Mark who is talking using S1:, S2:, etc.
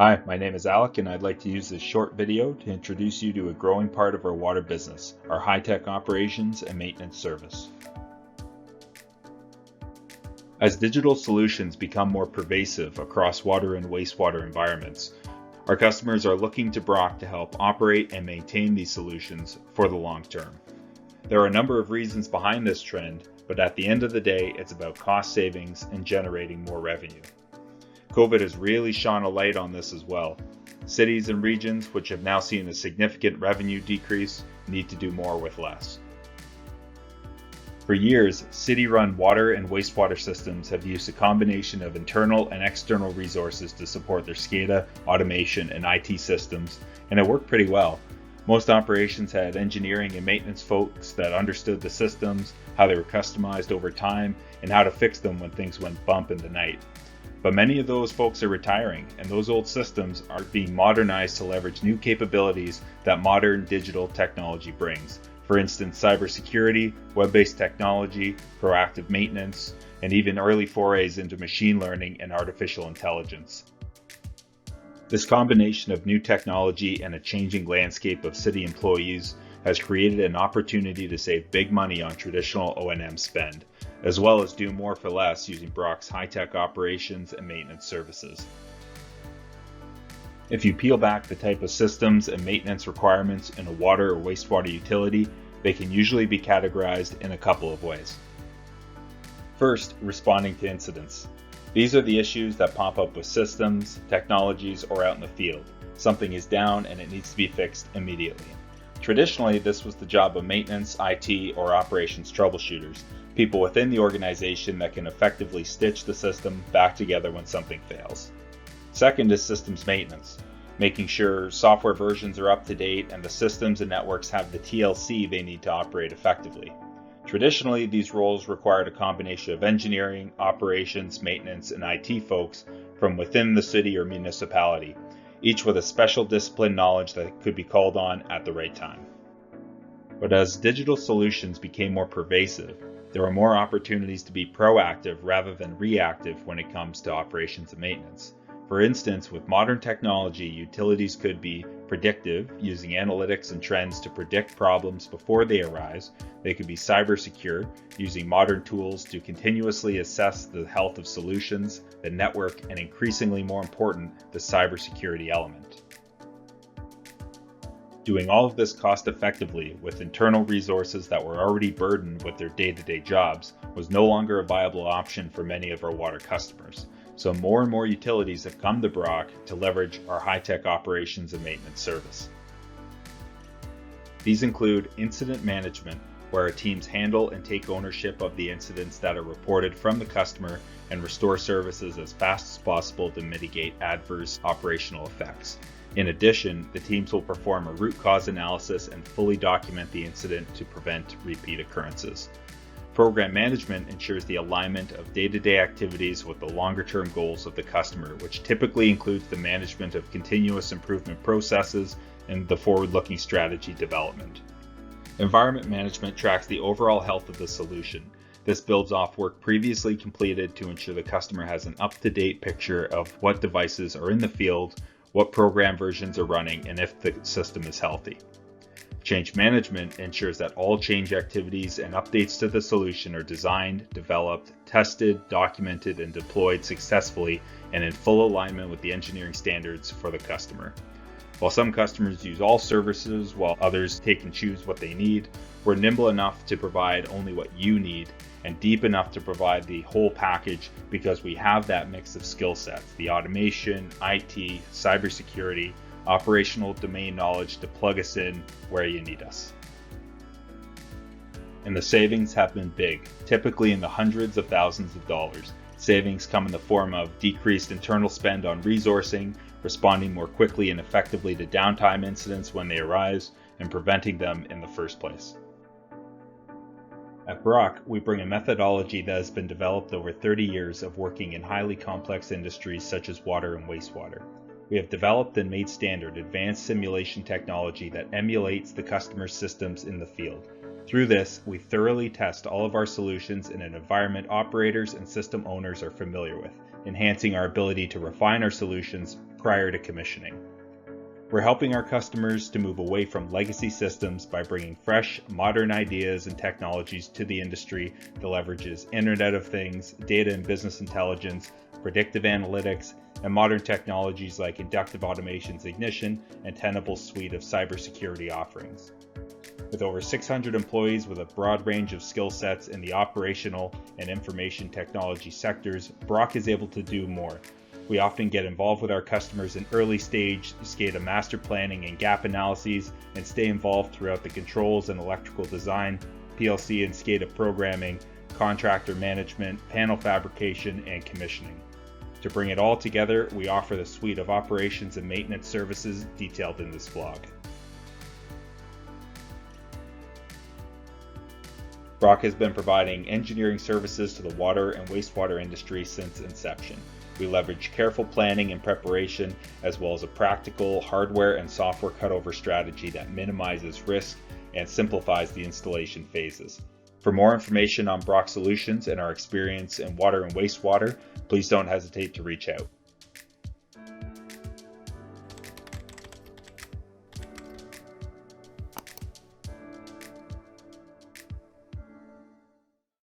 S1: Hi, my name is Alec and I'd like to use this short video to introduce you to a growing part of our water business, our high-tech operations and maintenance service. As digital solutions become more pervasive across water and wastewater environments, our customers are looking to Brock to help operate and maintain these solutions for the long term. There are a number of reasons behind this trend, but at the end of the day, it's about cost savings and generating more revenue. COVID has really shone a light on this as well. Cities and regions which have now seen a significant revenue decrease need to do more with less. For years, city-run water and wastewater systems have used a combination of internal and external resources to support their SCADA, automation, and IT systems, and it worked pretty well. Most operations had engineering and maintenance folks that understood the systems, how they were customized over time, and how to fix them when things went bump in the night. But many of those folks are retiring, and those old systems are being modernized to leverage new capabilities that modern digital technology brings. For instance, cybersecurity, web-based technology, proactive maintenance, and even early forays into machine learning and artificial intelligence. This combination of new technology and a changing landscape of city employees has created an opportunity to save big money on traditional O&M spend, as well as do more for less using Brock's high-tech operations and maintenance services. If you peel back the type of systems and maintenance requirements in a water or wastewater utility, they can usually be categorized in a couple of ways. First, responding to incidents. These are the issues that pop up with systems, technologies, or out in the field. Something is down and it needs to be fixed immediately. Traditionally, this was the job of maintenance, IT, or operations troubleshooters, people within the organization that can effectively stitch the system back together when something fails. Second is systems maintenance, making sure software versions are up to date and the systems and networks have the TLC they need to operate effectively. Traditionally, these roles required a combination of engineering, operations, maintenance, and IT folks from within the city or municipality, each with a special discipline knowledge that could be called on at the right time. But as digital solutions became more pervasive, there are more opportunities to be proactive rather than reactive when it comes to operations and maintenance. For instance, with modern technology, utilities could be predictive, using analytics and trends to predict problems before they arise. They could be cyber secure, using modern tools to continuously assess the health of solutions, the network, and increasingly more important, the cybersecurity element. Doing all of this cost effectively with internal resources that were already burdened with their day-to-day jobs was no longer a viable option for many of our water customers. So more and more utilities have come to Brock to leverage our high-tech operations and maintenance service. These include incident management, where our teams handle and take ownership of the incidents that are reported from the customer and restore services as fast as possible to mitigate adverse operational effects. In addition, the teams will perform a root cause analysis and fully document the incident to prevent repeat occurrences. Program management ensures the alignment of day-to-day activities with the longer-term goals of the customer, which typically includes the management of continuous improvement processes and the forward-looking strategy development. Environment management tracks the overall health of the solution. This builds off work previously completed to ensure the customer has an up-to-date picture of what devices are in the field, what program versions are running, and if the system is healthy. Change management ensures that all change activities and updates to the solution are designed, developed, tested, documented, and deployed successfully and in full alignment with the engineering standards for the customer. While some customers use all services while others take and choose what they need, we're nimble enough to provide only what you need and deep enough to provide the whole package because we have that mix of skill sets, the automation, IT, cybersecurity, operational domain knowledge to plug us in where you need us. And the savings have been big, typically in the hundreds of thousands of dollars. Savings come in the form of decreased internal spend on resourcing, responding more quickly and effectively to downtime incidents when they arise, and preventing them in the first place. At Brock, we bring a methodology that has been developed over 30 years of working in highly complex industries such as water and wastewater. We have developed and made standard advanced simulation technology that emulates the customer's systems in the field. Through this, we thoroughly test all of our solutions in an environment operators and system owners are familiar with, enhancing our ability to refine our solutions prior to commissioning. We're helping our customers to move away from legacy systems by bringing fresh, modern ideas and technologies to the industry that leverages Internet of Things, data and business intelligence, predictive analytics, and modern technologies like inductive automation's Ignition and Tenable's suite of cybersecurity offerings. With over 600 employees with a broad range of skill sets in the operational and information technology sectors, Brock is able to do more. We often get involved with our customers in early stage SCADA master planning and gap analyses, and stay involved throughout the controls and electrical design, PLC and SCADA programming, contractor management, panel fabrication, and commissioning. To bring it all together, we offer the suite of operations and maintenance services detailed in this vlog. Brock has been providing engineering services to the water and wastewater industry since inception. We leverage careful planning and preparation, as well as a practical hardware and software cutover strategy that minimizes risk and simplifies the installation phases. For more information on Brock Solutions and our experience in water and wastewater, please don't hesitate to reach out.